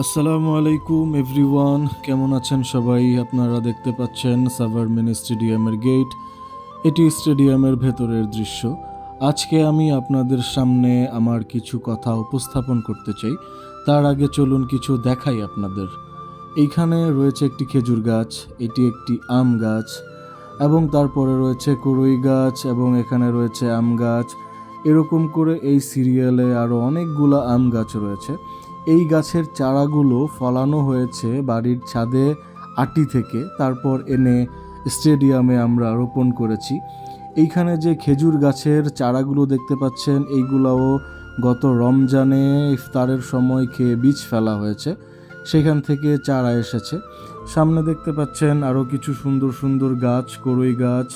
আসসালামু আলাইকুম এভরিওয়ান, কেমন আছেন সবাই? আপনারা দেখতে পাচ্ছেন সাভার মিনি স্টেডিয়ামের গেট। এটি স্টেডিয়ামের ভেতরের দৃশ্য। আজকে আমি আপনাদের সামনে আমার কিছু কথা উপস্থাপন করতে চাই। তার আগে চলুন কিছু দেখাই আপনাদের। এইখানে রয়েছে একটি খেজুর গাছ, এটি একটি আম গাছ, এবং তারপরে রয়েছে কড়ই গাছ, এবং এখানে রয়েছে আম গাছ। এরকম করে এই সিরিয়ালে আরও অনেকগুলো আম গাছ রয়েছে। এই গাছের চারাগুলো ফলানো হয়েছে বাড়ির ছাদে আটি থেকে, তারপর এনে স্টেডিয়ামে আমরা রোপণ করেছি। এইখানে যে খেজুর গাছের চারাগুলো দেখতে পাচ্ছেন, এইগুলাও গত রমজানে ইফতারের সময় খেয়ে বীজ ফেলা হয়েছে, সেখান থেকে চারা এসেছে। সামনে দেখতে পাচ্ছেন আরও কিছু সুন্দর সুন্দর গাছ, কড়ই গাছ,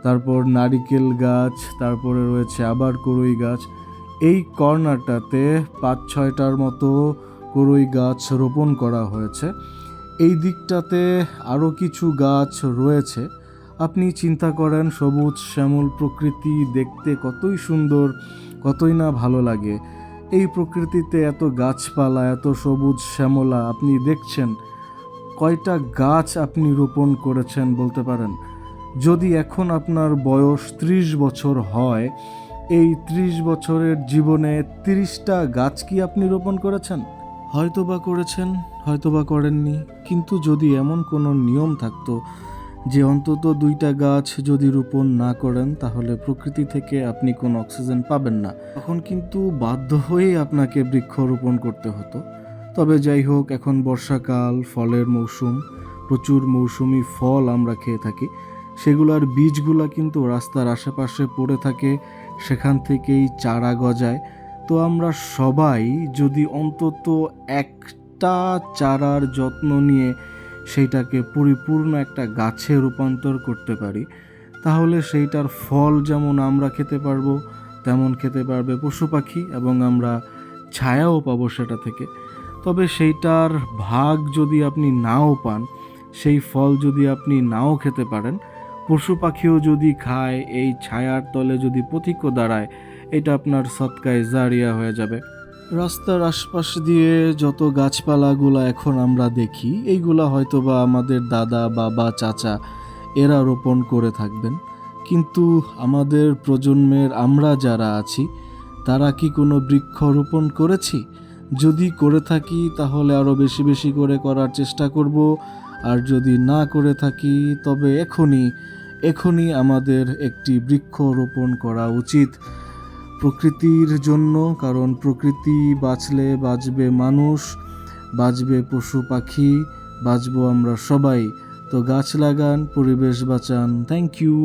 তারপর নারিকেল গাছ, তারপরে রয়েছে আবার কড়ই গাছ। এই কর্নারটাতে 5-6টার মতো কড়ই গাছ রোপণ করা হয়েছে। এই দিকটাতে আরও কিছু গাছ রয়েছে। আপনি চিন্তা করেন, সবুজ শ্যামল প্রকৃতি দেখতে কতই সুন্দর, কতই না ভালো লাগে। এই প্রকৃতিতে এত গাছপালা, এত সবুজ শ্যামলা আপনি দেখছেন, কয়টা গাছ আপনি রোপণ করেছেন বলতে পারেন? যদি এখন আপনার বয়স 30 বছর হয়, এই 30 বছরের জীবনে 30টা গাছ কি আপনি রোপণ করেছেন? হয়তোবা করেছেন, হয়তোবা করেননি। কিন্তু যদি এমন কোনো নিয়ম থাকতো যে অন্তত 2টা গাছ যদি রোপণ না করেন তাহলে প্রকৃতি থেকে আপনি কোনো অক্সিজেন পাবেন না, তখন কিন্তু বাধ্য হয়েই আপনাকে বৃক্ষরোপণ করতে হতো। তবে যাই হোক, এখন বর্ষাকাল, ফলের মৌসুম, প্রচুর মৌসুমি ফল আমরা খেয়ে থাকি। সেগুলোর বীজগুলা কিন্তু রাস্তার আশেপাশে পড়ে থাকে, সেখান থেকেই চারা গজায়। তো আমরা সবাই যদি অন্তত একটা চারার যত্ন নিয়ে সেইটাকে পরিপূর্ণ একটা গাছে রূপান্তর করতে পারি, তাহলে সেইটার ফল যেমন আমরা খেতে পারবো, তেমন খেতে পারবে পশু পাখি, এবং আমরা ছায়াও পাবো সেটা থেকে। তবে সেইটার ভাগ যদি আপনি নাও পান, সেই ফল যদি আপনি নাও খেতে পারেন, পশু পাখিও যদি খায়, এই ছায়ার তলে যদি পথিকও দাঁড়ায়, এটা আপনার সদকায়ে জারিয়া হয়ে যাবে। রাস্তার আশপাশ দিয়ে যত গাছপালাগুলো এখন আমরা দেখি, এইগুলা হয়তোবা আমাদের দাদা, বাবা, চাচা এরা রোপণ করে থাকবেন। কিন্তু আমাদের প্রজন্মের আমরা যারা আছি, তারা কি কোনো বৃক্ষ রোপণ করেছি? যদি করে থাকি তাহলে আরও বেশি বেশি করে করার চেষ্টা করব। আর যদি না করে থাকি, তবে এখনই আমাদের একটি বৃক্ষ রোপণ করা উচিত প্রকৃতির জন্য। কারণ প্রকৃতি বাঁচলে বাঁচবে মানুষ, বাঁচবে পশু পাখি, বাঁচবো আমরা সবাই। তো গাছ লাগান, পরিবেশ বাঁচান। Thank you.